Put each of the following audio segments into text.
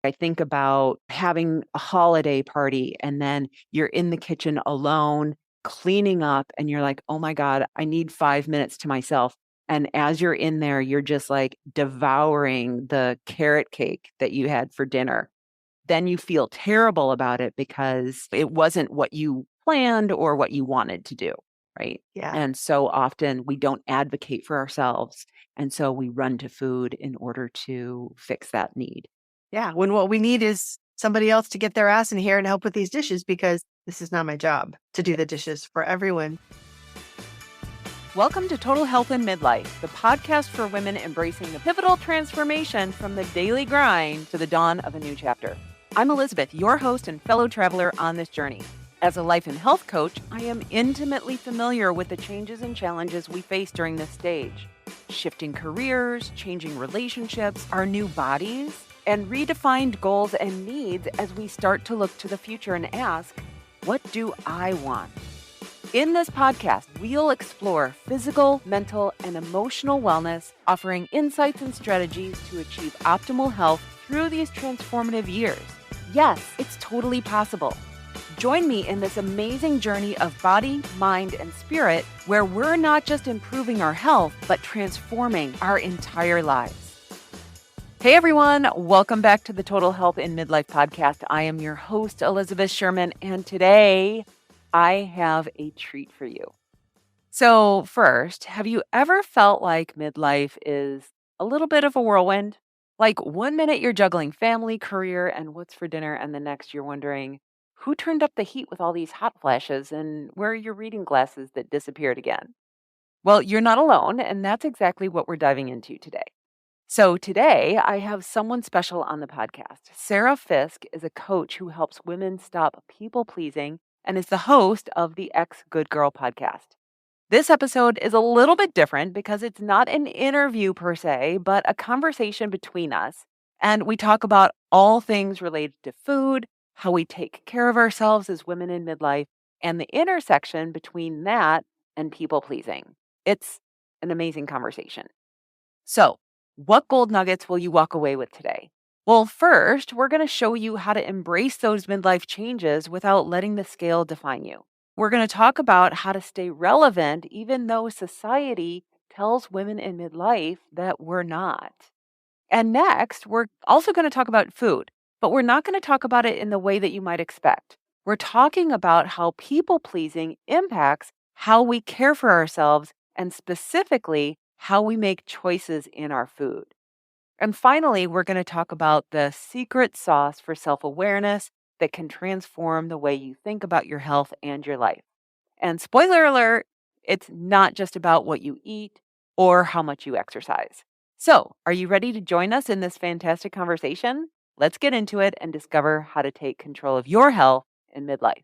I think about having a holiday party and then you're in the kitchen alone cleaning up and you're like, oh my God, I need 5 minutes to myself. And as you're in there, you're just like devouring the carrot cake that you had for dinner. Then you feel terrible about it because it wasn't what you planned or what you wanted to do, right? Yeah. And so often we don't advocate for ourselves. And so we run to food in order to fix that need. Yeah. When what we need is somebody else to get their ass in here and help with these dishes because this is not my job to do the dishes for everyone. Welcome to Total Health in Midlife, the podcast for women embracing the pivotal transformation from the daily grind to the dawn of a new chapter. I'm Elizabeth, your host and fellow traveler on this journey. As a life and health coach, I am intimately familiar with the changes and challenges we face during this stage. Shifting careers, changing relationships, our new bodies, and redefined goals and needs as we start to look to the future and ask, what do I want? In this podcast, we'll explore physical, mental, and emotional wellness, offering insights and strategies to achieve optimal health through these transformative years. Yes, it's totally possible. Join me in this amazing journey of body, mind, and spirit, where we're not just improving our health, but transforming our entire lives. Hey everyone, welcome back to the Total Health in Midlife podcast. I am your host, Elizabeth Sherman, and today I have a treat for you. So first, have you ever felt like midlife is a little bit of a whirlwind? Like 1 minute you're juggling family, career, and what's for dinner, and the next you're wondering, who turned up the heat with all these hot flashes, and where are your reading glasses that disappeared again? Well, you're not alone, and that's exactly what we're diving into today. So today I have someone special on the podcast. Sara Fisk is a coach who helps women stop people pleasing and is the host of the Ex Good Girl podcast. This episode is a little bit different because it's not an interview per se, but a conversation between us. And we talk about all things related to food, how we take care of ourselves as women in midlife, and the intersection between that and people pleasing. It's an amazing conversation. So, what gold nuggets will you walk away with today? Well, first, we're going to show you how to embrace those midlife changes without letting the scale define you. We're going to talk about how to stay relevant even though society tells women in midlife that we're not. And next, we're also going to talk about food, but we're not going to talk about it in the way that you might expect. We're talking about how people pleasing impacts how we care for ourselves and specifically how we make choices in our food. And finally, we're going to talk about the secret sauce for self awareness that can transform the way you think about your health and your life. And spoiler alert, it's not just about what you eat or how much you exercise. So, are you ready to join us in this fantastic conversation? Let's get into it and discover how to take control of your health in midlife.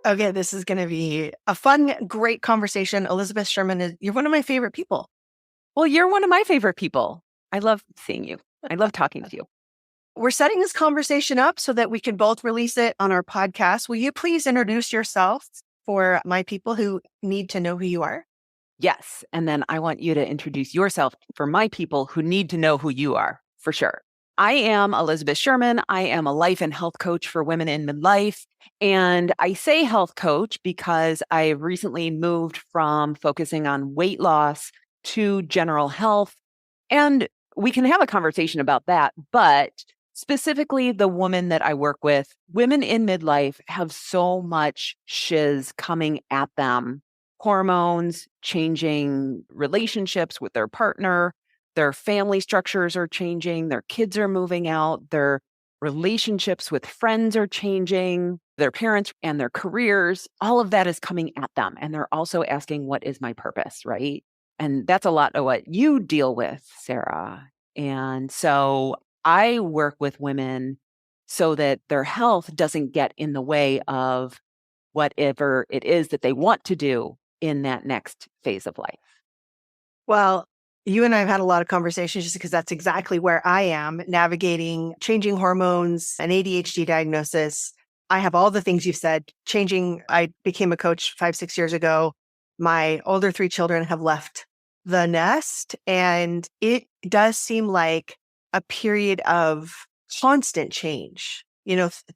Okay, this is going to be a fun, great conversation. Elizabeth Sherman, you're one of my favorite people. Well, you're one of my favorite people. I love seeing you. I love talking to you. We're setting this conversation up so that we can both release it on our podcast. Will you please introduce yourself for my people who need to know who you are? Yes. And then I want you to introduce yourself for my people who need to know who you are, for sure. I am Elizabeth Sherman. I am a life and health coach for women in midlife. And I say health coach because I recently moved from focusing on weight loss to general health. And we can have a conversation about that. But specifically, the woman that I work with, women in midlife have so much shiz coming at them. Hormones, changing relationships with their partner, their family structures are changing, their kids are moving out, their relationships with friends are changing, their parents and their careers, all of that is coming at them. And they're also asking, what is my purpose, right? And that's a lot of what you deal with, Sara. And so I work with women so that their health doesn't get in the way of whatever it is that they want to do in that next phase of life. Well, you and I have had a lot of conversations just because that's exactly where I am navigating changing hormones, an ADHD diagnosis. I have all the things you've said, changing. I became a coach 5, 6 years ago. My older 3 children have left the nest. And it does seem like a period of constant change,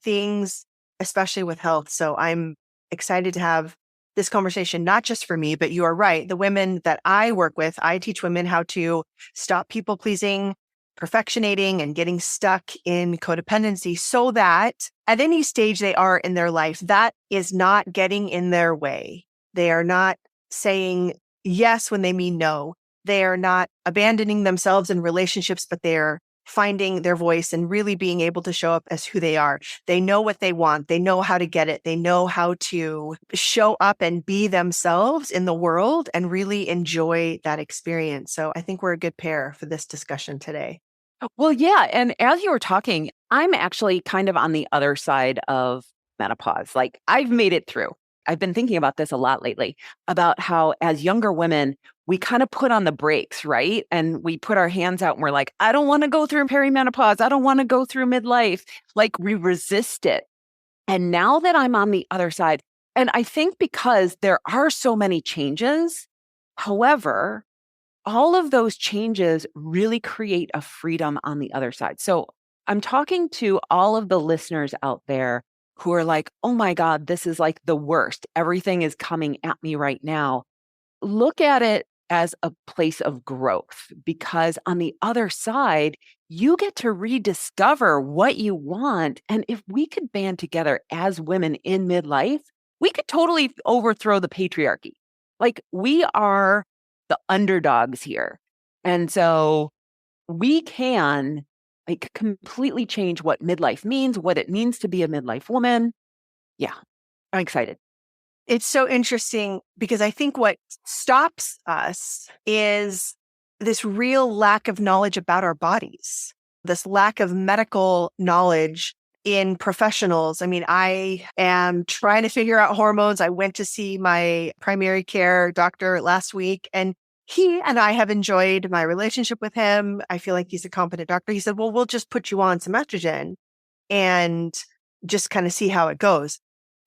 things, especially with health. So I'm excited to have this conversation, not just for me, but you are right. The women that I work with, I teach women how to stop people pleasing, perfectionating, and getting stuck in codependency so that at any stage they are in their life, that is not getting in their way. They are not saying yes when they mean no. They are not abandoning themselves in relationships, but they're finding their voice and really being able to show up as who they are. They know what they want. They know how to get it. They know how to show up and be themselves in the world and really enjoy that experience. So I think we're a good pair for this discussion today. Well, yeah. And as you were talking, I'm actually kind of on the other side of menopause. Like I've made it through. I've been thinking about this a lot lately about how as younger women, we kind of put on the brakes, right? And we put our hands out and we're like, I don't want to go through perimenopause. I don't want to go through midlife. Like we resist it. And now that I'm on the other side, and I think because there are so many changes, however, all of those changes really create a freedom on the other side. So I'm talking to all of the listeners out there who are like, oh my God, this is like the worst. Everything is coming at me right now. Look at it as a place of growth because on the other side, you get to rediscover what you want. And if we could band together as women in midlife, we could totally overthrow the patriarchy. Like we are the underdogs here. And so we can like completely change what midlife means, what it means to be a midlife woman. Yeah, I'm excited. It's so interesting because I think what stops us is this real lack of knowledge about our bodies, this lack of medical knowledge in professionals. I mean, I am trying to figure out hormones. I went to see my primary care doctor last week, and he and I have enjoyed my relationship with him. I feel like he's a competent doctor. He said, well, we'll just put you on some estrogen and just kind of see how it goes.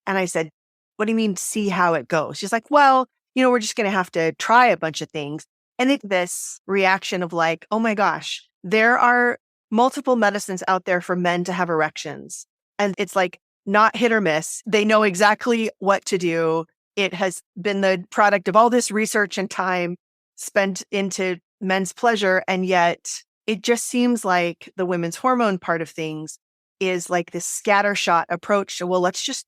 And I said, what do you mean, see how it goes? She's like, well, we're just going to have to try a bunch of things. And it's this reaction of like, oh my gosh, there are multiple medicines out there for men to have erections. And it's like not hit or miss. They know exactly what to do. It has been the product of all this research and time spent into men's pleasure. And yet it just seems like the women's hormone part of things is like this scattershot approach to, well, let's just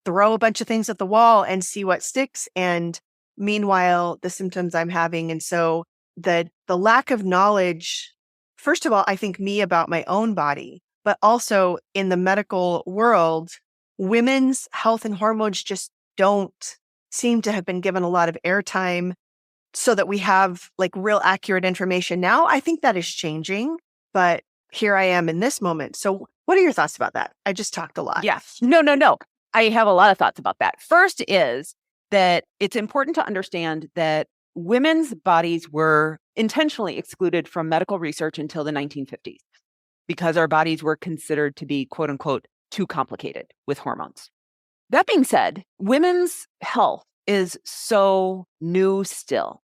throw a bunch of things at the wall and see what sticks. And meanwhile, the symptoms I'm having. And so the lack of knowledge, first of all, I think me about my own body, but also in the medical world, women's health and hormones just don't seem to have been given a lot of airtime so that we have like real accurate information. Now, I think that is changing, but here I am in this moment. So what are your thoughts about that? I just talked a lot. Yes. No. I have a lot of thoughts about that. First is that it's important to understand that women's bodies were intentionally excluded from medical research until the 1950s because our bodies were considered to be, quote unquote, too complicated with hormones. That being said, women's health is so new still.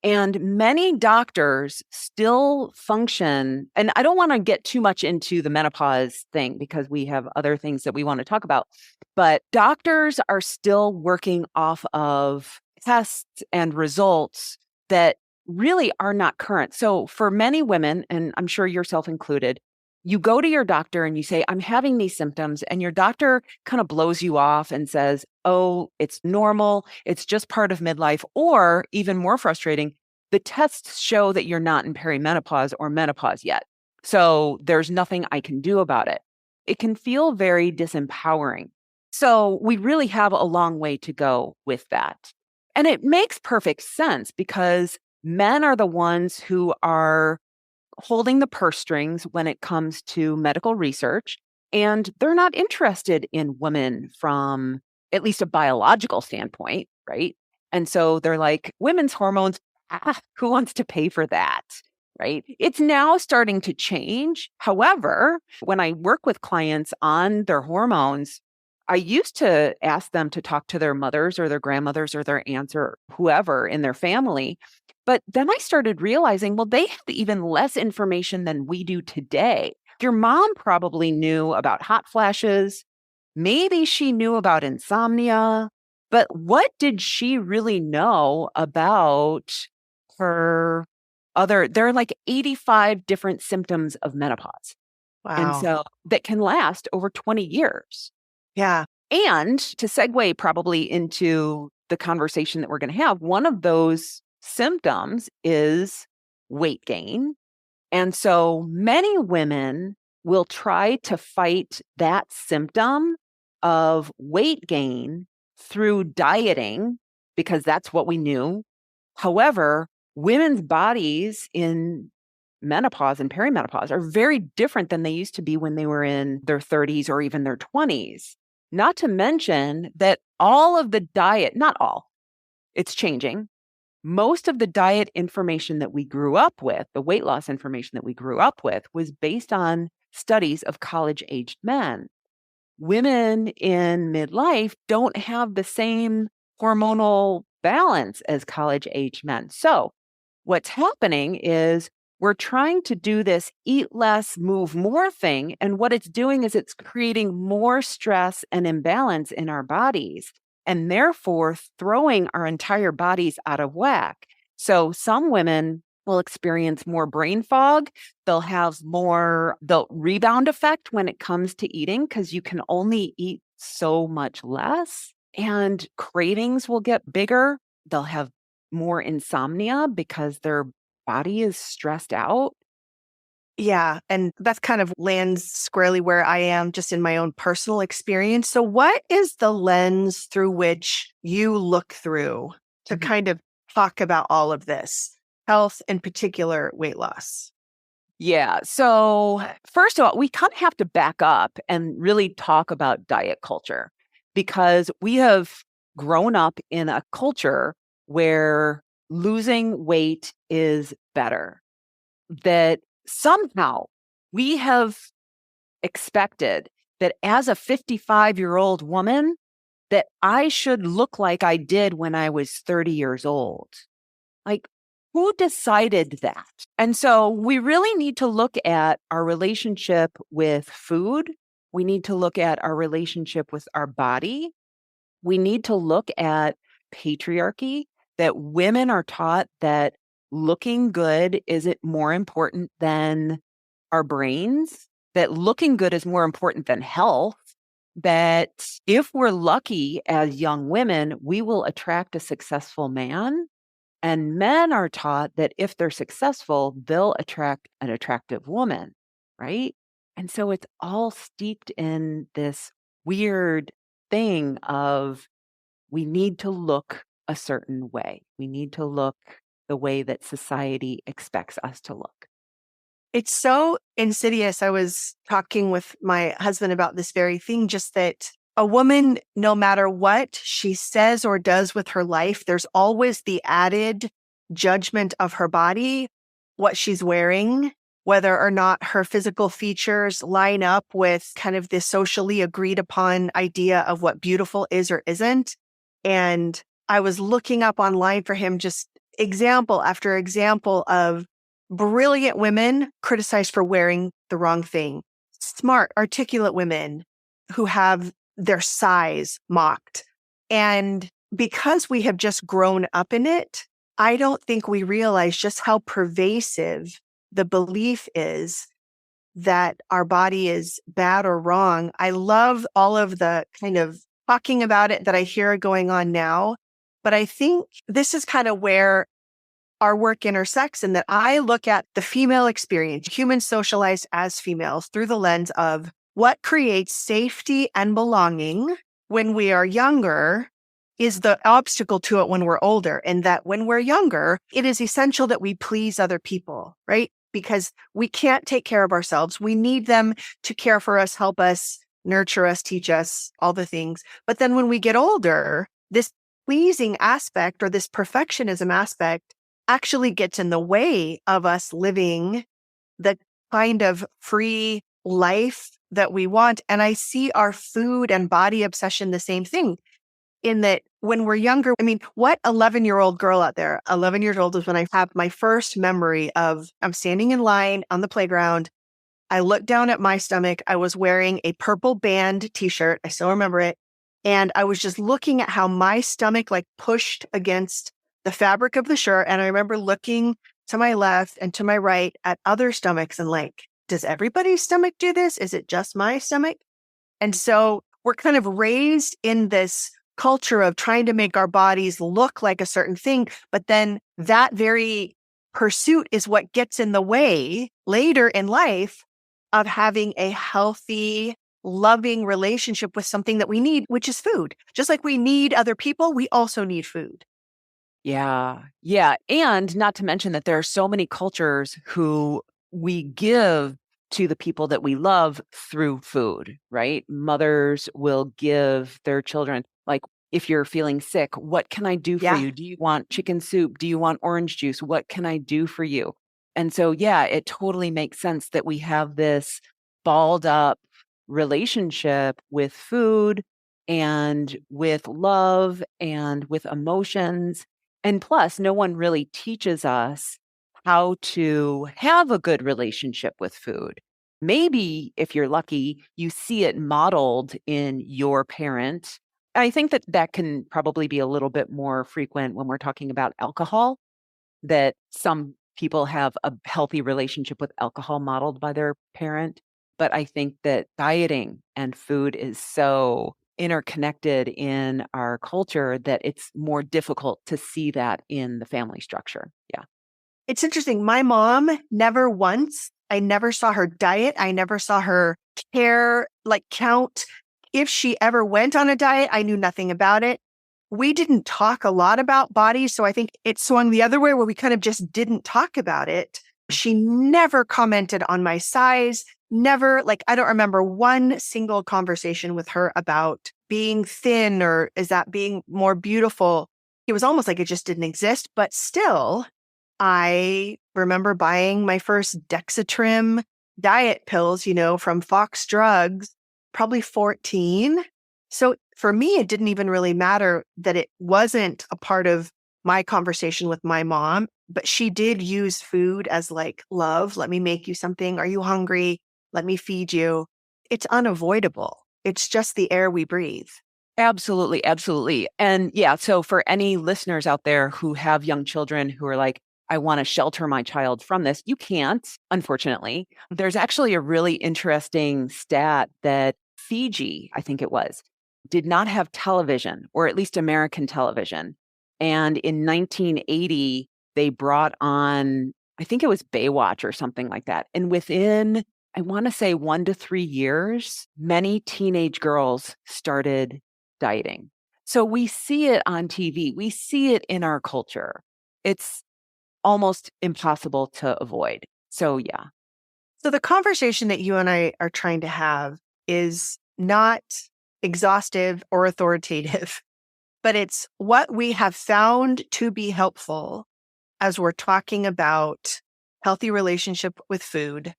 And many doctors still function, and I don't want to get too much into the menopause thing because we have other things that we want to talk about, but doctors are still working off of tests and results that really are not current. So for many women, and I'm sure yourself included, you go to your doctor and you say, I'm having these symptoms, and your doctor kind of blows you off and says, oh, it's normal. It's just part of midlife. Or even more frustrating, the tests show that you're not in perimenopause or menopause yet. So there's nothing I can do about it. It can feel very disempowering. So we really have a long way to go with that. And it makes perfect sense because men are the ones who are holding the purse strings when it comes to medical research, and they're not interested in women from at least a biological standpoint, right? And so they're like, women's hormones, who wants to pay for that, right? It's now starting to change. However, when I work with clients on their hormones, I used to ask them to talk to their mothers or their grandmothers or their aunts or whoever in their family. But then I started realizing, well, they have even less information than we do today. Your mom probably knew about hot flashes. Maybe she knew about insomnia, but what did she really know about her there are like 85 different symptoms of menopause. And Wow. so that can last over 20 years. Yeah. And to segue probably into the conversation that we're going to have, one of those symptoms is weight gain. And so many women will try to fight that symptom of weight gain through dieting because that's what we knew. However, women's bodies in menopause and perimenopause are very different than they used to be when they were in their 30s or even their 20s. Not to mention that all of the diet, not all, it's changing. Most of the diet information that we grew up with, the weight loss information that we grew up with, was based on studies of college-aged men. Women in midlife don't have the same hormonal balance as college-aged men. So what's happening is we're trying to do this eat less, move more thing. And what it's doing is it's creating more stress and imbalance in our bodies and therefore throwing our entire bodies out of whack. So some women will experience more brain fog. They'll have more the rebound effect when it comes to eating because you can only eat so much less and cravings will get bigger. They'll have more insomnia because their body is stressed out. Yeah. And that kind of lands squarely where I am just in my own personal experience. So, what is the lens through which you look through to Mhm. kind of talk about all of this, health, in particular, weight loss? Yeah. So, first of all, we kind of have to back up and really talk about diet culture because we have grown up in a culture where losing weight is better. That somehow we have expected that as a 55-year-old woman, that I should look like I did when I was 30 years old. Like, who decided that? And so we really need to look at our relationship with food. We need to look at our relationship with our body. We need to look at patriarchy, that women are taught that looking good isn't more important than our brains, that looking good is more important than health, that if we're lucky as young women, we will attract a successful man. And men are taught that if they're successful, they'll attract an attractive woman, right? And so it's all steeped in this weird thing of we need to look a certain way. We need to look the way that society expects us to look. It's so insidious. I was talking with my husband about this very thing, just that a woman, no matter what she says or does with her life, there's always the added judgment of her body, what she's wearing, whether or not her physical features line up with kind of this socially agreed upon idea of what beautiful is or isn't. And I was looking up online for him just example after example of brilliant women criticized for wearing the wrong thing, smart, articulate women who have their size mocked. And because we have just grown up in it, I don't think we realize just how pervasive the belief is that our body is bad or wrong. I love all of the kind of talking about it that I hear going on now. But I think this is kind of where our work intersects, in that I look at the female experience, humans socialized as females, through the lens of what creates safety and belonging when we are younger is the obstacle to it when we're older. And that when we're younger, it is essential that we please other people, right? Because we can't take care of ourselves. We need them to care for us, help us, nurture us, teach us, all the things. But then when we get older, this pleasing aspect or this perfectionism aspect actually gets in the way of us living the kind of free, life that we want. And I see our food and body obsession the same thing, in that when we're younger, I mean, what 11-year-old girl out there, 11 years old is when I have my first memory of I'm standing in line on the playground. I looked down at my stomach. I was wearing a purple band t-shirt. I still remember it. And I was just looking at how my stomach like pushed against the fabric of the shirt. And I remember looking to my left and to my right at other stomachs and like, does everybody's stomach do this? Is it just my stomach? And so we're kind of raised in this culture of trying to make our bodies look like a certain thing. But then that very pursuit is what gets in the way later in life of having a healthy, loving relationship with something that we need, which is food. Just like we need other people, we also need food. Yeah. Yeah. And not to mention that there are so many cultures who we give to the people that we love through food, right? Mothers will give their children, like, if you're feeling sick, what can I do for Yeah. you? Do you want chicken soup? Do you want orange juice? What can I do for you? And so, yeah, it totally makes sense that we have this balled up relationship with food and with love and with emotions. And plus, no one really teaches us how to have a good relationship with food. Maybe if you're lucky, you see it modeled in your parent. I think that that can probably be a little bit more frequent when we're talking about alcohol, that some people have a healthy relationship with alcohol modeled by their parent. But I think that dieting and food is so interconnected in our culture that it's more difficult to see that in the family structure. Yeah. It's interesting. My mom never once, I never saw her diet. I never saw her care, like count. If she ever went on a diet, I knew nothing about it. We didn't talk a lot about bodies. So I think it swung the other way where we kind of just didn't talk about it. She never commented on my size, never, like, I don't remember one single conversation with her about being thin or is that being more beautiful. It was almost like it just didn't exist, but still, I remember buying my first Dexatrim diet pills, from Fox Drugs, probably 14. So for me, it didn't even really matter that it wasn't a part of my conversation with my mom, but she did use food as like, love, let me make you something. Are you hungry? Let me feed you. It's unavoidable. It's just the air we breathe. Absolutely. Absolutely. And yeah, so for any listeners out there who have young children who are like, I want to shelter my child from this, you can't, unfortunately. There's actually a really interesting stat that Fiji, I think it was, did not have television, or at least American television. And in 1980, they brought on, I think it was Baywatch or something like that. And within, I want to say 1 to 3 years, many teenage girls started dieting. So we see it on TV, we see it in our culture. It's almost impossible to avoid. So, yeah. So the conversation that you and I are trying to have is not exhaustive or authoritative, but it's what we have found to be helpful as we're talking about healthy relationship with food.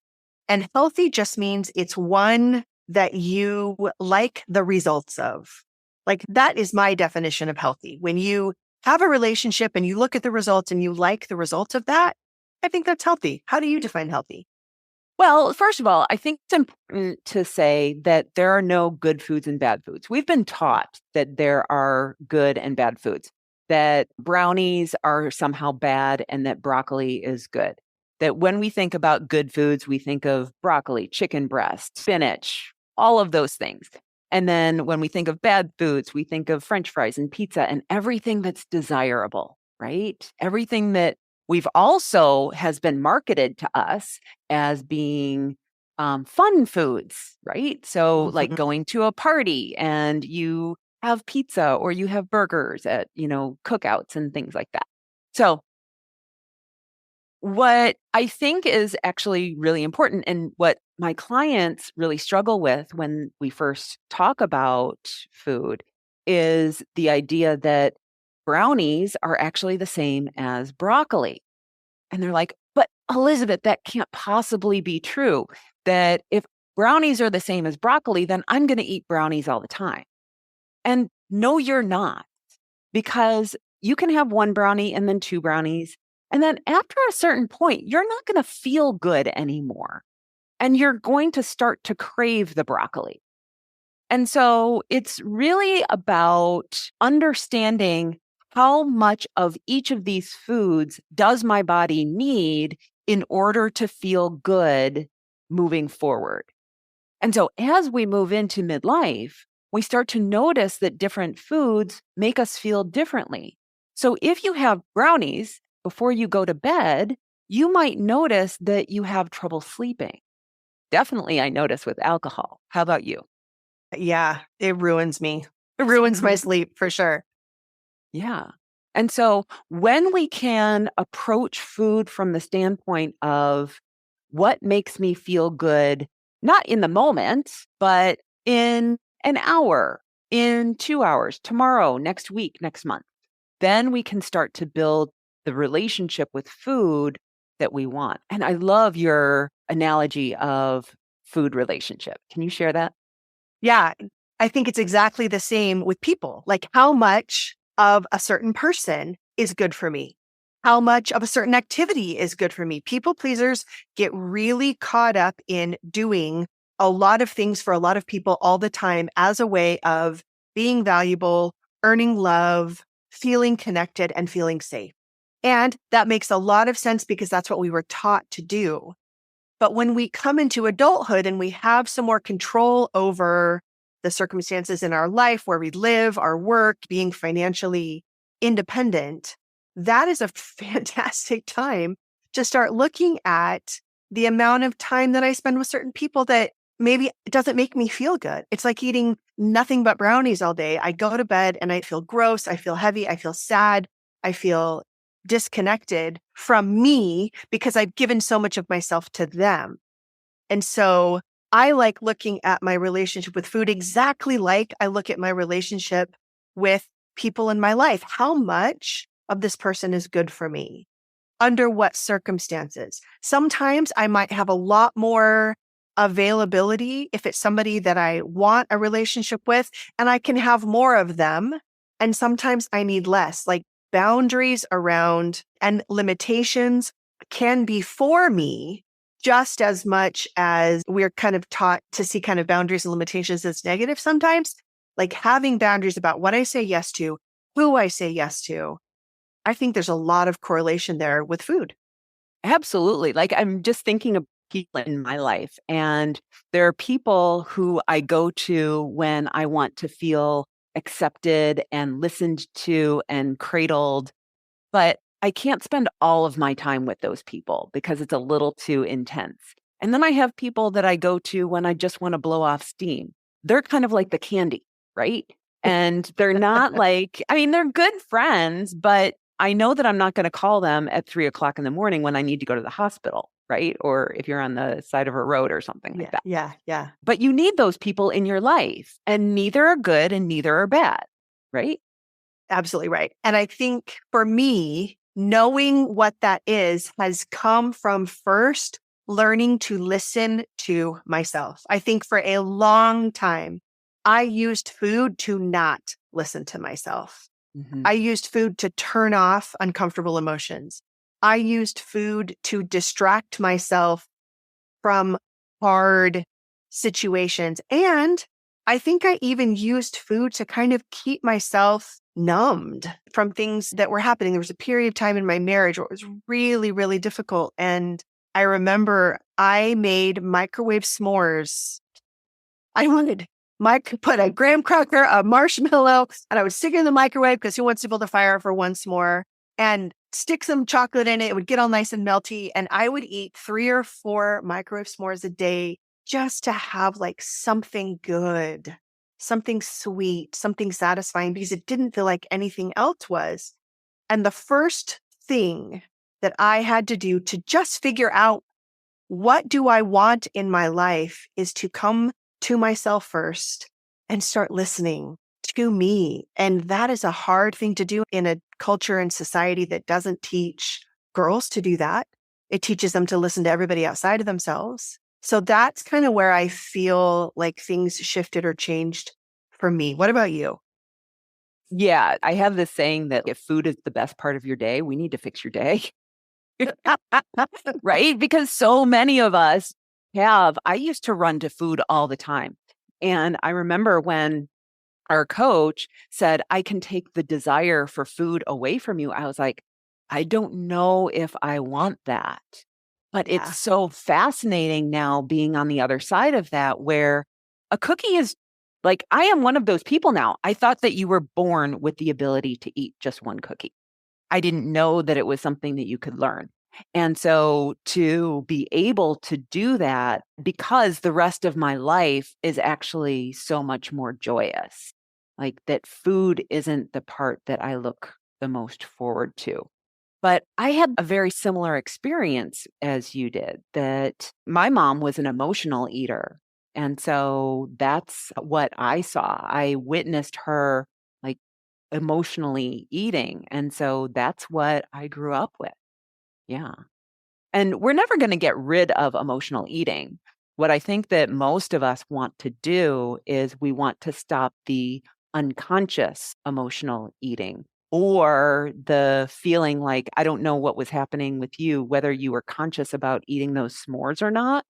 And healthy just means it's one that you like the results of. Like that is my definition of healthy. When you have a relationship and you look at the results and you like the results of that, I think that's healthy. How do you define healthy? Well, first of all, I think it's important to say that there are no good foods and bad foods. We've been taught that there are good and bad foods, that brownies are somehow bad and that broccoli is good. That when we think about good foods, we think of broccoli, chicken breast, spinach, all of those things. And then when we think of bad foods, we think of French fries and pizza and everything that's desirable, right? Everything that we've also has been marketed to us as being fun foods, right? So, like going to a party and you have pizza or you have burgers at, cookouts and things like that. So, what I think is actually really important and what my clients really struggle with when we first talk about food is the idea that brownies are actually the same as broccoli. And they're like, but Elizabeth, that can't possibly be true. That if brownies are the same as broccoli, then I'm going to eat brownies all the time. And no, you're not, because you can have one brownie and then two brownies. And then after a certain point, you're not going to feel good anymore. And you're going to start to crave the broccoli. And so it's really about understanding how much of each of these foods does my body need in order to feel good moving forward. And so as we move into midlife, we start to notice that different foods make us feel differently. So if you have brownies before you go to bed, you might notice that you have trouble sleeping. Definitely, I notice with alcohol. How about you? Yeah, it ruins me. It ruins my sleep for sure. Yeah. And so when we can approach food from the standpoint of what makes me feel good, not in the moment, but in an hour, in 2 hours, tomorrow, next week, next month, then we can start to build the relationship with food that we want. And I love your analogy of food relationship. Can you share that? Yeah, I think it's exactly the same with people. Like, how much of a certain person is good for me? How much of a certain activity is good for me? People pleasers get really caught up in doing a lot of things for a lot of people all the time as a way of being valuable, earning love, feeling connected, and feeling safe. And that makes a lot of sense because that's what we were taught to do. But when we come into adulthood and we have some more control over the circumstances in our life, where we live, our work, being financially independent, that is a fantastic time to start looking at the amount of time that I spend with certain people that maybe it doesn't make me feel good. It's like eating nothing but brownies all day. I go to bed and I feel gross. I feel heavy. I feel sad. I feel disconnected from me because I've given so much of myself to them. And so I like looking at my relationship with food exactly like I look at my relationship with people in my life. How much of this person is good for me? Under what circumstances? Sometimes I might have a lot more availability if it's somebody that I want a relationship with, and I can have more of them. And sometimes I need less. Like, boundaries around and limitations can be for me just as much as we're kind of taught to see kind of boundaries and limitations as negative sometimes. Like, having boundaries about what I say yes to, who I say yes to. I think there's a lot of correlation there with food. Absolutely. Like, I'm just thinking of people in my life, and there are people who I go to when I want to feel accepted and listened to and cradled, but I can't spend all of my time with those people because it's a little too intense. And then I have people that I go to when I just want to blow off steam. They're kind of like the candy, right? And they're not like, I mean, they're good friends, but I know that I'm not going to call them at 3 o'clock in the morning when I need to go to the hospital, right? Or if you're on the side of a road or something like that. Yeah. But you need those people in your life, and neither are good and neither are bad, right? Absolutely right. And I think for me, knowing what that is has come from first learning to listen to myself. I think for a long time, I used food to not listen to myself. Mhm. I used food to turn off uncomfortable emotions. I used food to distract myself from hard situations. And I think I even used food to kind of keep myself numbed from things that were happening. There was a period of time in my marriage where it was really, really difficult. And I remember I made microwave s'mores. I would put a graham cracker, a marshmallow, and I would stick it in the microwave because who wants to build a fire for one s'more? And stick some chocolate in it. It would get all nice and melty. And I would eat 3 or 4 microwave s'mores a day just to have like something good, something sweet, something satisfying because it didn't feel like anything else was. And the first thing that I had to do to just figure out what do I want in my life is to come to myself first and start listening to me. And that is a hard thing to do in a culture and society that doesn't teach girls to do that. It teaches them to listen to everybody outside of themselves. So that's kind of where I feel like things shifted or changed for me. What about you? Yeah, I have this saying that if food is the best part of your day, we need to fix your day. Right? Because so many of us I used to run to food all the time. And I remember when our coach said, I can take the desire for food away from you. I was like, I don't know if I want that. But it's Yeah. so fascinating now being on the other side of that, where a cookie is like, I am one of those people now. I thought that you were born with the ability to eat just one cookie. I didn't know that it was something that you could learn. And so to be able to do that, because the rest of my life is actually so much more joyous, like that food isn't the part that I look the most forward to. But I had a very similar experience as you did, that my mom was an emotional eater. And so that's what I saw. I witnessed her like emotionally eating. And so that's what I grew up with. Yeah. And we're never going to get rid of emotional eating. What I think that most of us want to do is we want to stop the unconscious emotional eating, or the feeling like, I don't know what was happening with you, whether you were conscious about eating those s'mores or not,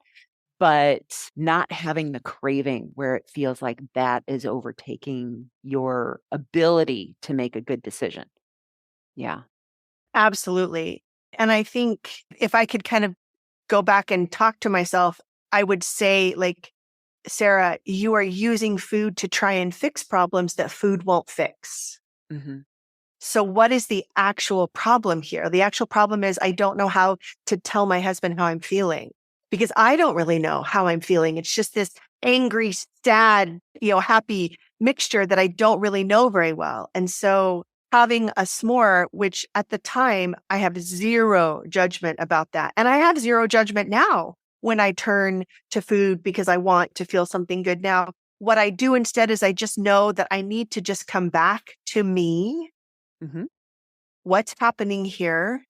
but not having the craving where it feels like that is overtaking your ability to make a good decision. Yeah. Absolutely. And I think if I could kind of go back and talk to myself, I would say, like, Sara, you are using food to try and fix problems that food won't fix. Hmm. So what is the actual problem here? The actual problem is I don't know how to tell my husband how I'm feeling because I don't really know how I'm feeling. It's just this angry, sad, happy mixture that I don't really know very well. And so having a s'more, which at the time I have zero judgment about that. And I have zero judgment now when I turn to food because I want to feel something good now. What I do instead is I just know that I need to just come back to me. Hmm. What's happening here?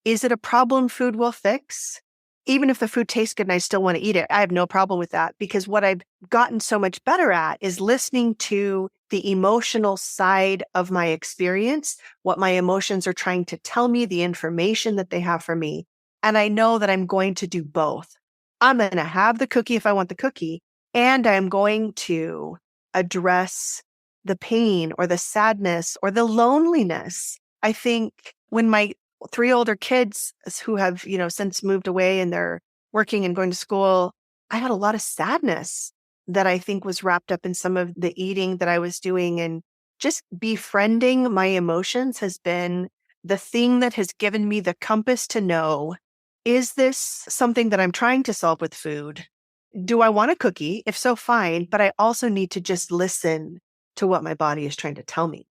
Is it a problem food will fix? Even if the food tastes good and I still want to eat it, I have no problem with that because what I've gotten so much better at is listening to the emotional side of my experience, what my emotions are trying to tell me, the information that they have for me. And I know that I'm going to do both. I'm going to have the cookie if I want the cookie, and I'm going to address the pain or the sadness or the loneliness. I think when my three older kids who have, since moved away and they're working and going to school, I had a lot of sadness that I think was wrapped up in some of the eating that I was doing. And just befriending my emotions has been the thing that has given me the compass to know, is this something that I'm trying to solve with food? Do I want a cookie? If so, fine. But I also need to just listen to what my body is trying to tell me.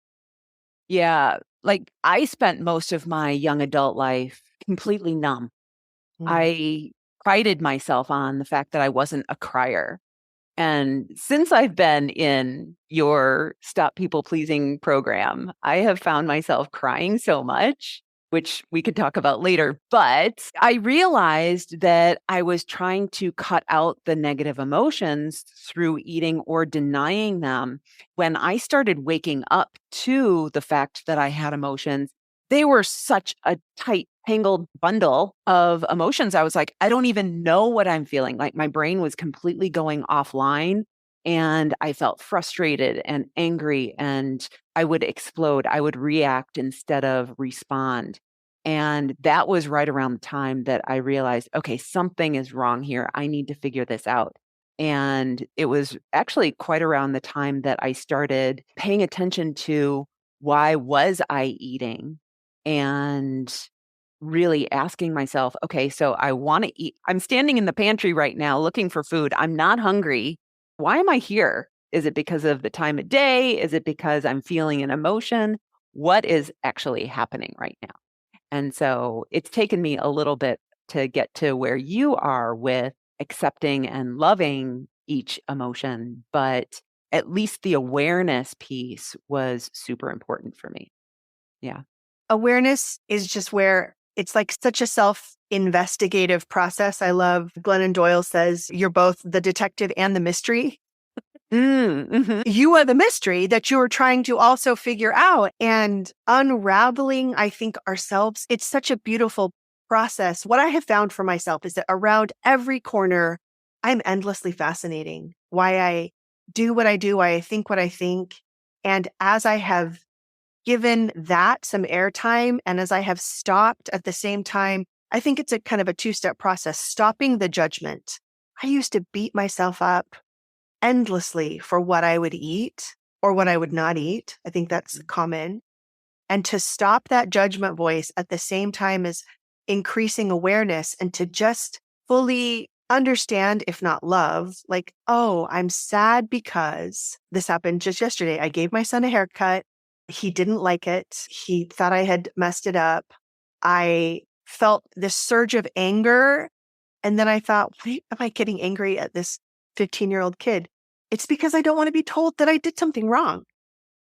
Yeah. Like I spent most of my young adult life completely numb. Mm. I prided myself on the fact that I wasn't a crier. And since I've been in your Stop People Pleasing program, I have found myself crying so much, which we could talk about later. But I realized that I was trying to cut out the negative emotions through eating or denying them. When I started waking up to the fact that I had emotions, they were such a tight, tangled bundle of emotions. I was like, I don't even know what I'm feeling. Like my brain was completely going offline and I felt frustrated and angry and I would explode. I would react instead of respond. And that was right around the time that I realized, okay, something is wrong here. I need to figure this out. And it was actually quite around the time that I started paying attention to why was I eating and really asking myself, okay, so I want to eat. I'm standing in the pantry right now looking for food. I'm not hungry. Why am I here? Is it because of the time of day? Is it because I'm feeling an emotion? What is actually happening right now? And so it's taken me a little bit to get to where you are with accepting and loving each emotion, but at least the awareness piece was super important for me. Yeah. Awareness is just where it's like such a investigative process. I love Glennon Doyle says, you're both the detective and the mystery. Mm-hmm. You are the mystery that you're trying to also figure out, and unraveling, I think, ourselves. It's such a beautiful process. What I have found for myself is that around every corner, I'm endlessly fascinating. Why I do what I do, why I think what I think. And as I have given that some airtime, and as I have stopped at the same time, I think it's a kind of a two-step process, stopping the judgment. I used to beat myself up endlessly for what I would eat or what I would not eat. I think that's common. And to stop that judgment voice at the same time as increasing awareness, and to just fully understand, if not love, like, oh, I'm sad because this happened just yesterday. I gave my son a haircut. He didn't like it. He thought I had messed it up. I felt this surge of anger. And then I thought, why am I getting angry at this 15-year-old kid? It's because I don't want to be told that I did something wrong,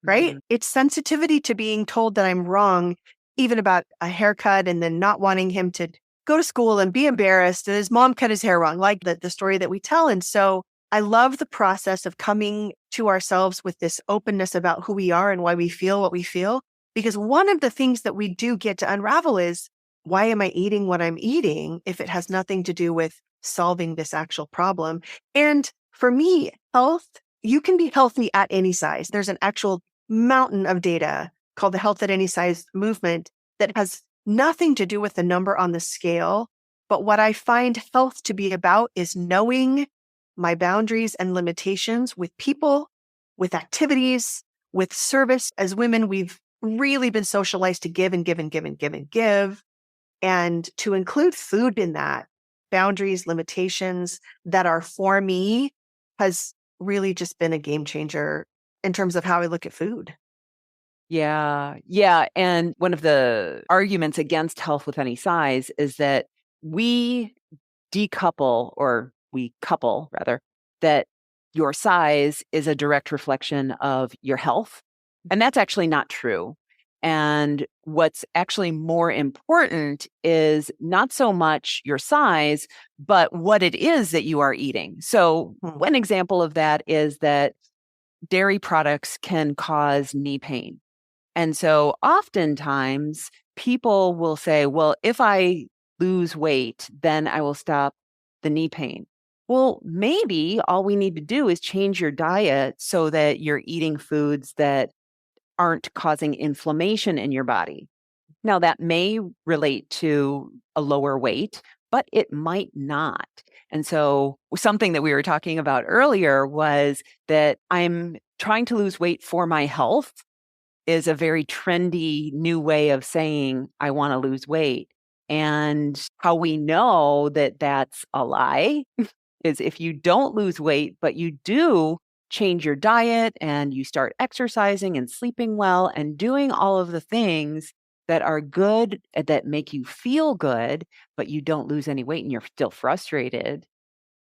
right? Mm-hmm. It's sensitivity to being told that I'm wrong, even about a haircut, and then not wanting him to go to school and be embarrassed that his mom cut his hair wrong, like the story that we tell. And so I love the process of coming to ourselves with this openness about who we are and why we feel what we feel. Because one of the things that we do get to unravel is, why am I eating what I'm eating if it has nothing to do with solving this actual problem? And for me, health, you can be healthy at any size. There's an actual mountain of data called the Health at Any Size movement that has nothing to do with the number on the scale. But what I find health to be about is knowing my boundaries and limitations with people, with activities, with service. As women, we've really been socialized to give and give and give and give and give. And to include food in that, boundaries, limitations that are for me, has really just been a game changer in terms of how I look at food. Yeah. Yeah. And one of the arguments against health with any size is that we decouple, or we couple rather, that your size is a direct reflection of your health. And that's actually not true. And what's actually more important is not so much your size, but what it is that you are eating. So, one example of that is that dairy products can cause knee pain. And so oftentimes people will say, well, if I lose weight, then I will stop the knee pain. Well, maybe all we need to do is change your diet so that you're eating foods that aren't causing inflammation in your body. Now, that may relate to a lower weight, but it might not. And so, something that we were talking about earlier was that I'm trying to lose weight for my health is a very trendy new way of saying, I want to lose weight. And how we know that that's a lie is if you don't lose weight, but you do change your diet and you start exercising and sleeping well and doing all of the things that are good, that make you feel good, but you don't lose any weight and you're still frustrated,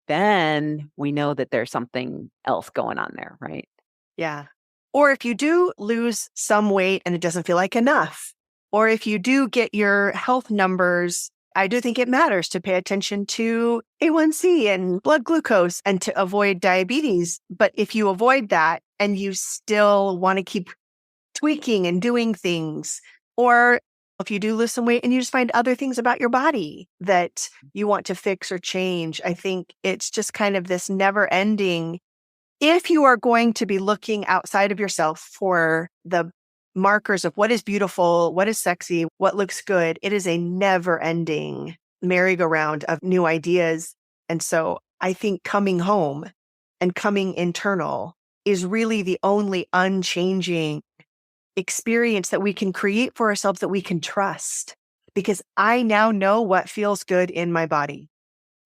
then we know that there's something else going on there, right? Yeah. Or if you do lose some weight and it doesn't feel like enough, or if you do get your health numbers, I do think it matters to pay attention to A1C and blood glucose and to avoid diabetes. But if you avoid that and you still want to keep tweaking and doing things, or if you do lose some weight and you just find other things about your body that you want to fix or change, I think it's just kind of this never ending. If you are going to be looking outside of yourself for the markers of what is beautiful, what is sexy, what looks good, it is a never ending merry-go-round of new ideas. And so I think coming home and coming internal is really the only unchanging experience that we can create for ourselves, that we can trust, because I now know what feels good in my body.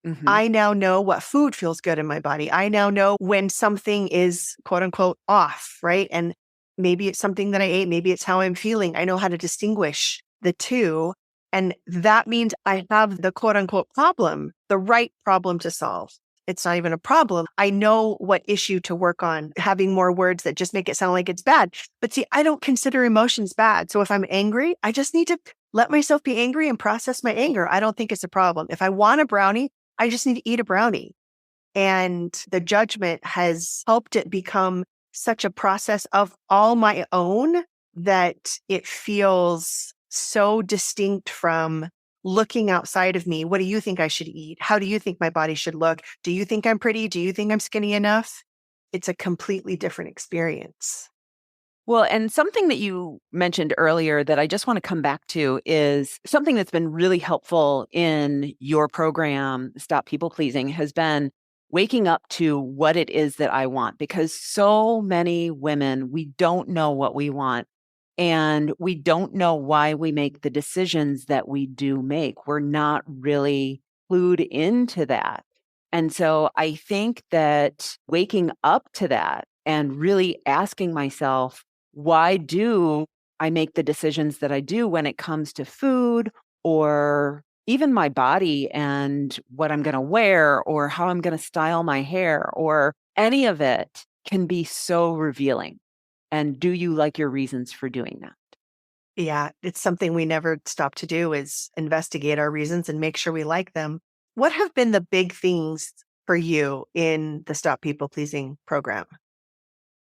Mm-hmm. I now know what food feels good in my body. I now know when something is quote unquote off, right? And maybe it's something that I ate. Maybe it's how I'm feeling. I know how to distinguish the two. And that means I have the quote unquote problem, the right problem to solve. It's not even a problem. I know what issue to work on, having more words that just make it sound like it's bad. But see, I don't consider emotions bad. So if I'm angry, I just need to let myself be angry and process my anger. I don't think it's a problem. If I want a brownie, I just need to eat a brownie. And the judgment has helped it become such a process of all my own that it feels so distinct from looking outside of me. What do you think I should eat? How do you think my body should look? Do you think I'm pretty? Do you think I'm skinny enough? It's a completely different experience. Well, and something that you mentioned earlier that I just want to come back to is something that's been really helpful in your program, Stop People Pleasing, has been waking up to what it is that I want. Because so many women, we don't know what we want. And we don't know why we make the decisions that we do make. We're not really clued into that. And so I think that waking up to that and really asking myself, why do I make the decisions that I do when it comes to food or even my body and what I'm going to wear or how I'm going to style my hair or any of it can be so revealing. And do you like your reasons for doing that? Yeah, it's something we never stop to do is investigate our reasons and make sure we like them. What have been the big things for you in the Stop People Pleasing program?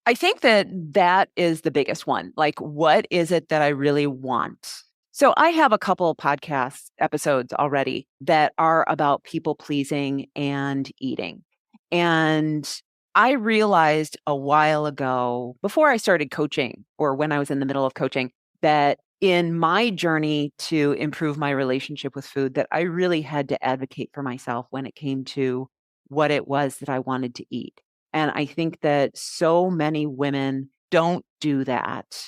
I think that that is the biggest one. Like, what is it that I really want? So I have a couple podcast episodes already that are about people pleasing and eating. And I realized a while ago, before I started coaching or when I was in the middle of coaching, that in my journey to improve my relationship with food, that I really had to advocate for myself when it came to what it was that I wanted to eat. And I think that so many women don't do that,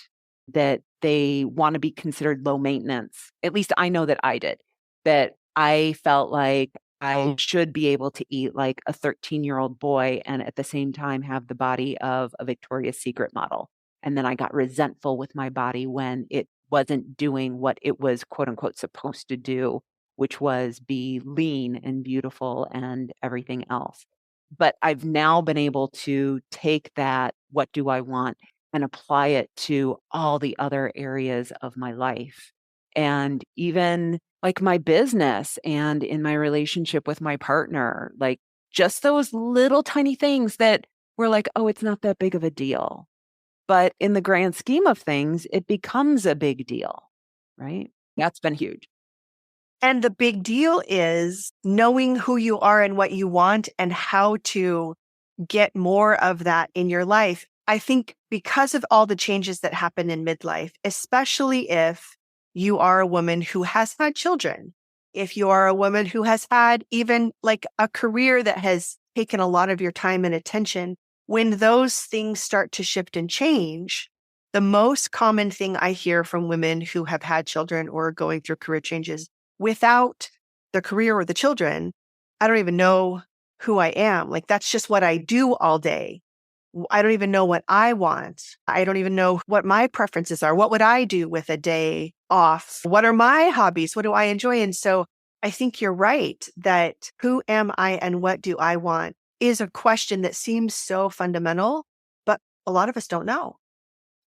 that they want to be considered low maintenance. At least I know that I did, that I felt like I should be able to eat like a 13-year-old boy and at the same time have the body of a Victoria's Secret model. And then I got resentful with my body when it wasn't doing what it was, quote unquote, supposed to do, which was be lean and beautiful and everything else. But I've now been able to take that, what do I want, and apply it to all the other areas of my life. And even like my business and in my relationship with my partner, like just those little tiny things that were like, oh, it's not that big of a deal. But in the grand scheme of things, it becomes a big deal, right? That's been huge. And the big deal is knowing who you are and what you want and how to get more of that in your life. I think because of all the changes that happen in midlife, especially if you are a woman who has had children, if you are a woman who has had even like a career that has taken a lot of your time and attention, when those things start to shift and change, the most common thing I hear from women who have had children or are going through career changes without the career or the children, I don't even know who I am. Like, that's just what I do all day. I don't even know what I want. I don't even know what my preferences are. What would I do with a day off? What are my hobbies? What do I enjoy? And so I think you're right that who am I and what do I want is a question that seems so fundamental, but a lot of us don't know.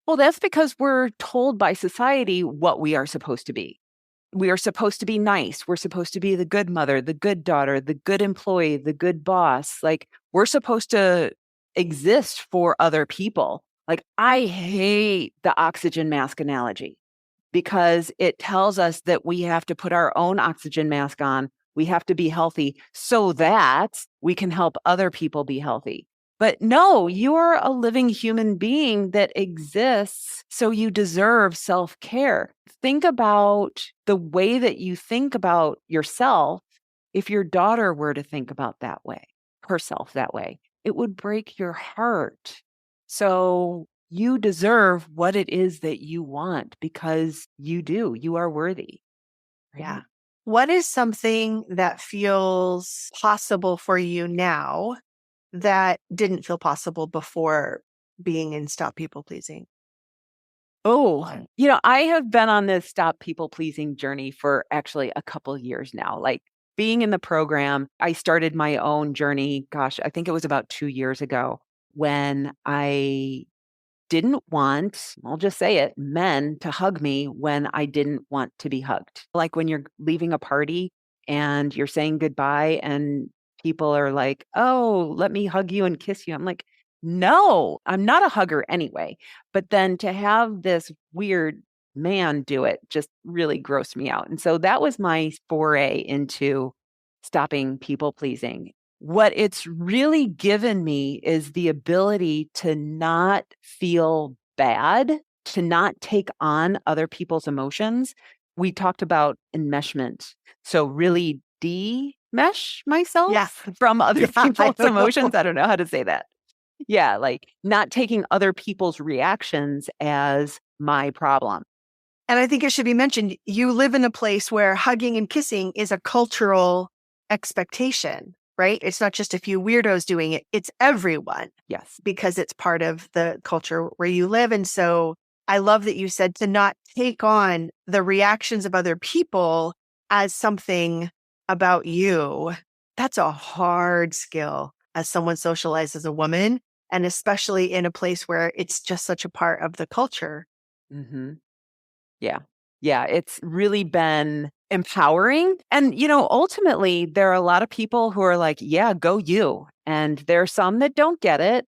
Well, that's because we're told by society what we are supposed to be. We are supposed to be nice. We're supposed to be the good mother, the good daughter, the good employee, the good boss. Like we're supposed to exist for other people. Like I hate the oxygen mask analogy because it tells us that we have to put our own oxygen mask on. We have to be healthy so that we can help other people be healthy. But no, you're a living human being that exists, so you deserve self-care. Think about the way that you think about yourself. If your daughter were to think about that way, herself that way, it would break your heart. So you deserve what it is that you want because you do. You are worthy. Right? Yeah. What is something that feels possible for you now that didn't feel possible before being in Stop People Pleasing? Oh, I have been on this stop people pleasing journey for actually a couple years now. Like being in the program, I started my own journey. Gosh, I think it was about 2 years ago when I didn't want, I'll just say it, men to hug me when I didn't want to be hugged. Like when you're leaving a party and you're saying goodbye and people are like, oh, let me hug you and kiss you. I'm like, no, I'm not a hugger anyway. But then to have this weird man do it just really grossed me out. And so that was my foray into stopping people pleasing. What it's really given me is the ability to not feel bad, to not take on other people's emotions. We talked about enmeshment. So really de-mesh myself from other people's emotions. I don't know how to say that. Yeah, like not taking other people's reactions as my problem. And I think it should be mentioned, you live in a place where hugging and kissing is a cultural expectation, right? It's not just a few weirdos doing it. It's everyone. Yes. Because it's part of the culture where you live. And so I love that you said to not take on the reactions of other people as something about you. That's a hard skill as someone socialized as a woman, and especially in a place where it's just such a part of the culture. Mm-hmm. Yeah. Yeah. It's really been empowering. And, ultimately, there are a lot of people who are like, yeah, go you. And there are some that don't get it.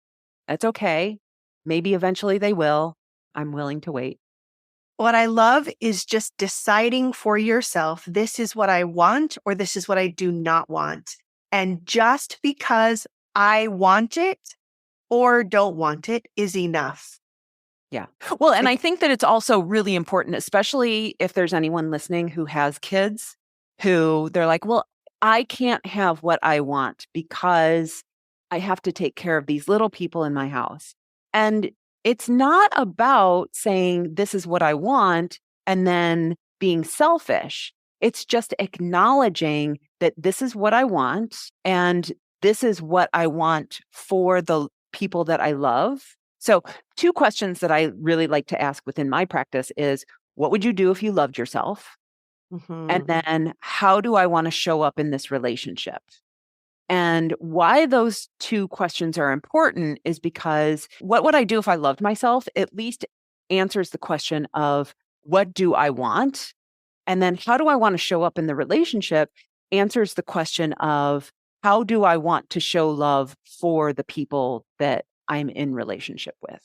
That's okay. Maybe eventually they will. I'm willing to wait. What I love is just deciding for yourself, this is what I want or this is what I do not want. And just because I want it or don't want it is enough. Yeah. Well, and I think that it's also really important, especially if there's anyone listening who has kids who they're like, well, I can't have what I want because I have to take care of these little people in my house. And it's not about saying, this is what I want, and then being selfish. It's just acknowledging that this is what I want, and this is what I want for the people that I love. So, two questions that I really like to ask within my practice is, what would you do if you loved yourself? Mm-hmm. And then how do I want to show up in this relationship? And why those two questions are important is because what would I do if I loved myself? At least answers the question of what do I want? And then how do I want to show up in the relationship? Answers the question of how do I want to show love for the people that I'm in relationship with?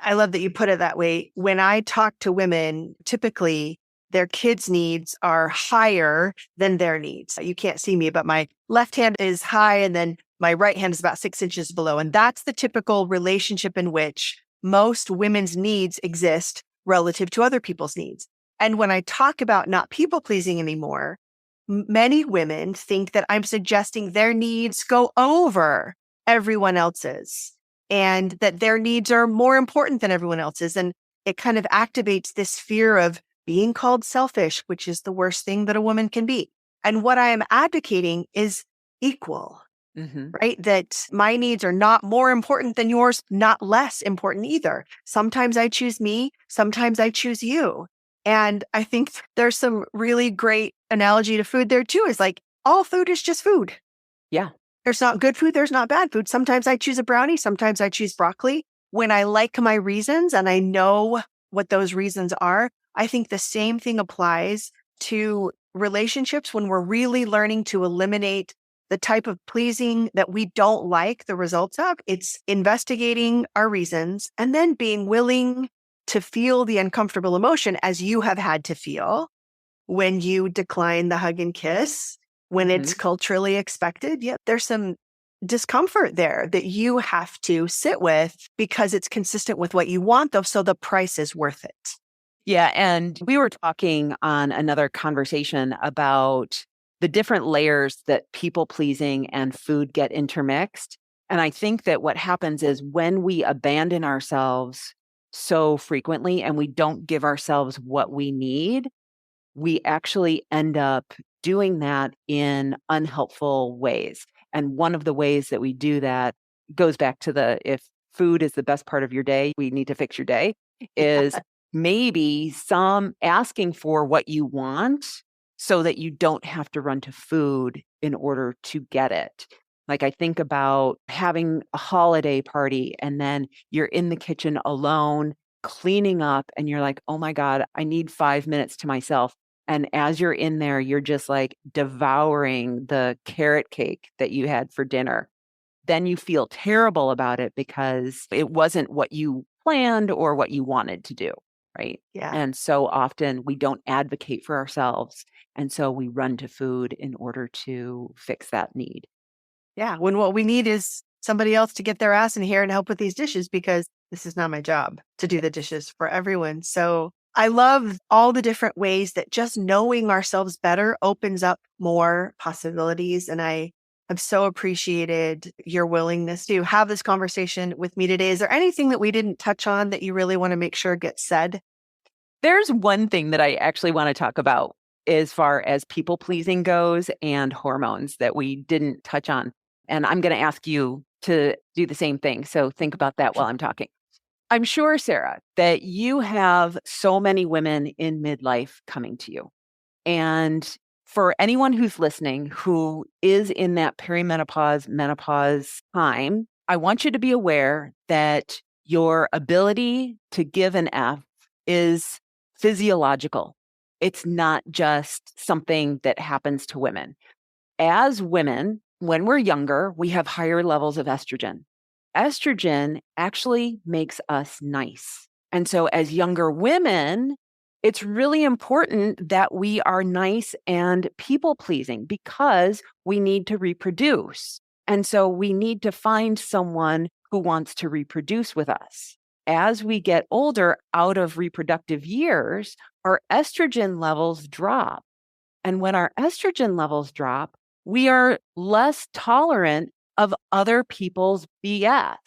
I love that you put it that way. When I talk to women, typically their kids' needs are higher than their needs. You can't see me, but my left hand is high and then my right hand is about 6 inches below. And that's the typical relationship in which most women's needs exist relative to other people's needs. And when I talk about not people pleasing anymore, many women think that I'm suggesting their needs go over everyone else's, and that their needs are more important than everyone else's. And it kind of activates this fear of being called selfish, which is the worst thing that a woman can be. And what I am advocating is equal, right? That my needs are not more important than yours, not less important either. Sometimes I choose me, sometimes I choose you. And I think there's some really great analogy to food there too, is like all food is just food. Yeah. There's not good food. There's not bad food. Sometimes I choose a brownie. Sometimes I choose broccoli. When I like my reasons and I know what those reasons are, I think the same thing applies to relationships when we're really learning to eliminate the type of pleasing that we don't like the results of. It's investigating our reasons and then being willing to feel the uncomfortable emotion as you have had to feel when you decline the hug and kiss. When it's culturally expected, there's some discomfort there that you have to sit with because it's consistent with what you want, though, so the price is worth it. Yeah. And we were talking on another conversation about the different layers that people pleasing and food get intermixed. And I think that what happens is when we abandon ourselves so frequently and we don't give ourselves what we need, we actually end up doing that in unhelpful ways. And one of the ways that we do that goes back to if food is the best part of your day, we need to fix your day, is maybe some asking for what you want so that you don't have to run to food in order to get it. Like I think about having a holiday party and then you're in the kitchen alone cleaning up and you're like, oh my God, I need 5 minutes to myself. And as you're in there, you're just like devouring the carrot cake that you had for dinner. Then you feel terrible about it because it wasn't what you planned or what you wanted to do. Right. Yeah. And so often we don't advocate for ourselves. And so we run to food in order to fix that need. Yeah. When what we need is somebody else to get their ass in here and help with these dishes because this is not my job to do the dishes for everyone. So I love all the different ways that just knowing ourselves better opens up more possibilities. And I have so appreciated your willingness to have this conversation with me today. Is there anything that we didn't touch on that you really want to make sure gets said? There's one thing that I actually want to talk about as far as people pleasing goes and hormones that we didn't touch on. And I'm going to ask you to do the same thing. So think about that while I'm talking. I'm sure, Sara, that you have so many women in midlife coming to you. And for anyone who's listening who is in that perimenopause, menopause time, I want you to be aware that your ability to give an F is physiological. It's not just something that happens to women. As women, when we're younger, we have higher levels of estrogen. Estrogen actually makes us nice. And so, as younger women, it's really important that we are nice and people pleasing because we need to reproduce. And so, we need to find someone who wants to reproduce with us. As we get older, out of reproductive years, our estrogen levels drop. And when our estrogen levels drop, we are less tolerant of other people's BS.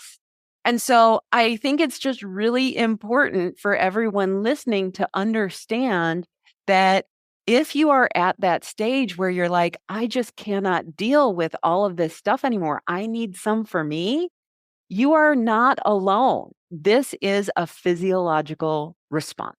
And so I think it's just really important for everyone listening to understand that if you are at that stage where you're like, I just cannot deal with all of this stuff anymore, I need some for me, you are not alone. This is a physiological response.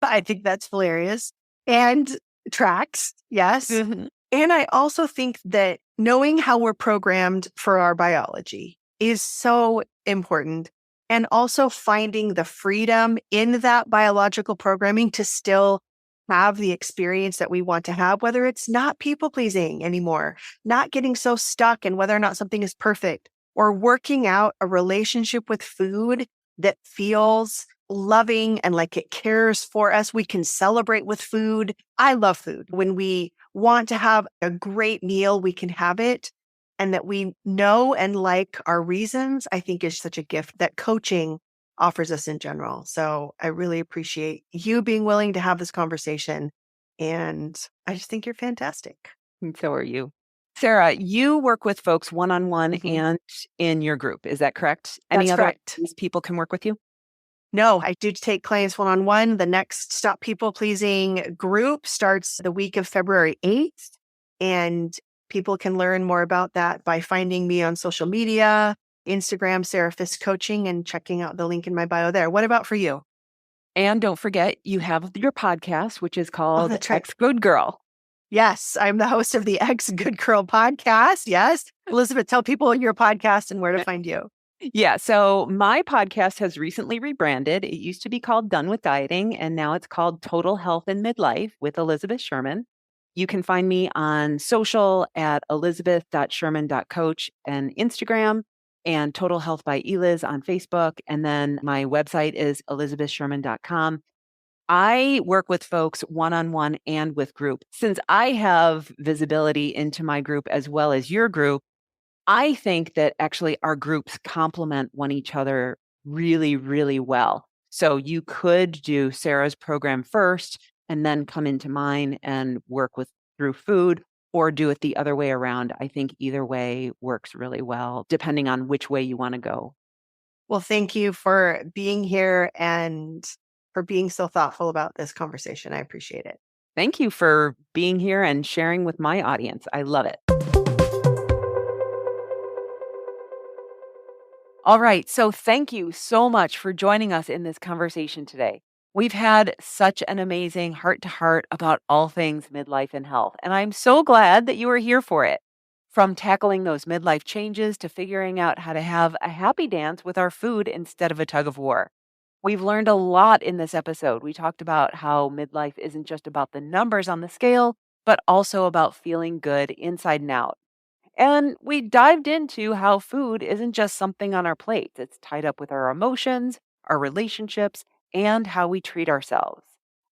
I think that's hilarious and tracks. Yes. Mhm. And I also think that knowing how we're programmed for our biology is so important. And also finding the freedom in that biological programming to still have the experience that we want to have, whether it's not people pleasing anymore, not getting so stuck in whether or not something is perfect, or working out a relationship with food that feels loving and like it cares for us. We can celebrate with food. I love food. When we want to have a great meal, we can have it. And that we know and like our reasons, I think is such a gift that coaching offers us in general. So I really appreciate you being willing to have this conversation. And I just think you're fantastic. And so are you. Sara, you work with folks one-on-one Mhm. and in your group. Is that correct? Any That's other correct. ways people can work with you? No, I do take clients one-on-one. The next Stop People Pleasing group starts the week of February 8th. And people can learn more about that by finding me on social media, Instagram, Sara Fisk Coaching, and checking out the link in my bio there. What about for you? And don't forget, you have your podcast, which is Oh, called that's right. Ex Good Girl. Yes, I'm the host of the Ex Good Girl podcast. Yes. Elizabeth, tell people your podcast and where to find you. Yeah. So my podcast has recently rebranded. It used to be called Done with Dieting, and now it's called Total Health in Midlife with Elizabeth Sherman. You can find me on social at elizabeth.sherman.coach and Instagram, and Total Health by Eliz on Facebook. And then my website is elizabethsherman.com. I work with folks one-on-one and with group. Since I have visibility into my group as well as your group, I think that actually our groups complement one each other really, really well. So you could do Sara's program first and then come into mine and work with through food, or do it the other way around. I think either way works really well, depending on which way you want to go. Well, thank you for being here and for being so thoughtful about this conversation. I appreciate it. Thank you for being here and sharing with my audience. I love it. All right. So thank you so much for joining us in this conversation today. We've had such an amazing heart to heart about all things midlife and health, and I'm so glad that you are here for it. From tackling those midlife changes to figuring out how to have a happy dance with our food instead of a tug of war. We've learned a lot in this episode. We talked about how midlife isn't just about the numbers on the scale, but also about feeling good inside and out. And we dived into how food isn't just something on our plates, it's tied up with our emotions, our relationships, and how we treat ourselves.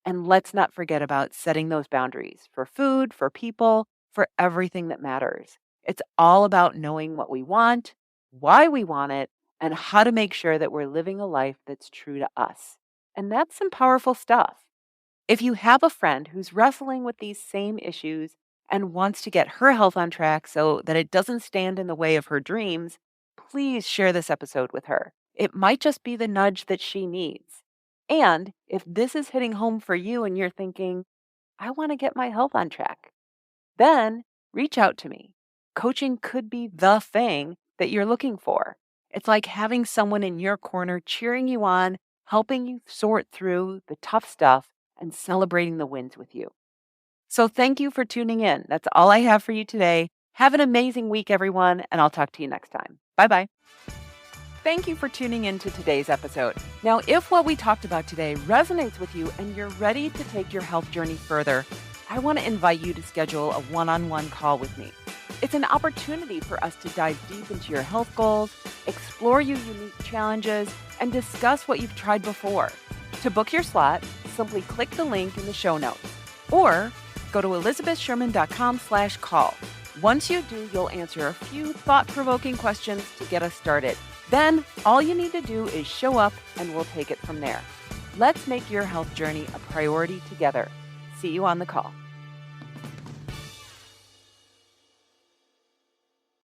And let's not forget about setting those boundaries for food, for people, for everything that matters. It's all about knowing what we want, why we want it, and how to make sure that we're living a life that's true to us. And that's some powerful stuff. If you have a friend who's wrestling with these same issues and wants to get her health on track so that it doesn't stand in the way of her dreams, please share this episode with her. It might just be the nudge that she needs. And if this is hitting home for you and you're thinking, I want to get my health on track, then reach out to me. Coaching could be the thing that you're looking for. It's like having someone in your corner cheering you on, helping you sort through the tough stuff, and celebrating the wins with you. So thank you for tuning in. That's all I have for you today. Have an amazing week, everyone, and I'll talk to you next time. Bye-bye. Thank you for tuning in to today's episode. Now, if what we talked about today resonates with you and you're ready to take your health journey further, I want to invite you to schedule a one-on-one call with me. It's an opportunity for us to dive deep into your health goals, explore your unique challenges, and discuss what you've tried before. To book your slot, simply click the link in the show notes or go to elizabethsherman.com/call. Once you do, you'll answer a few thought-provoking questions to get us started. Then all you need to do is show up and we'll take it from there. Let's make your health journey a priority together. See you on the call.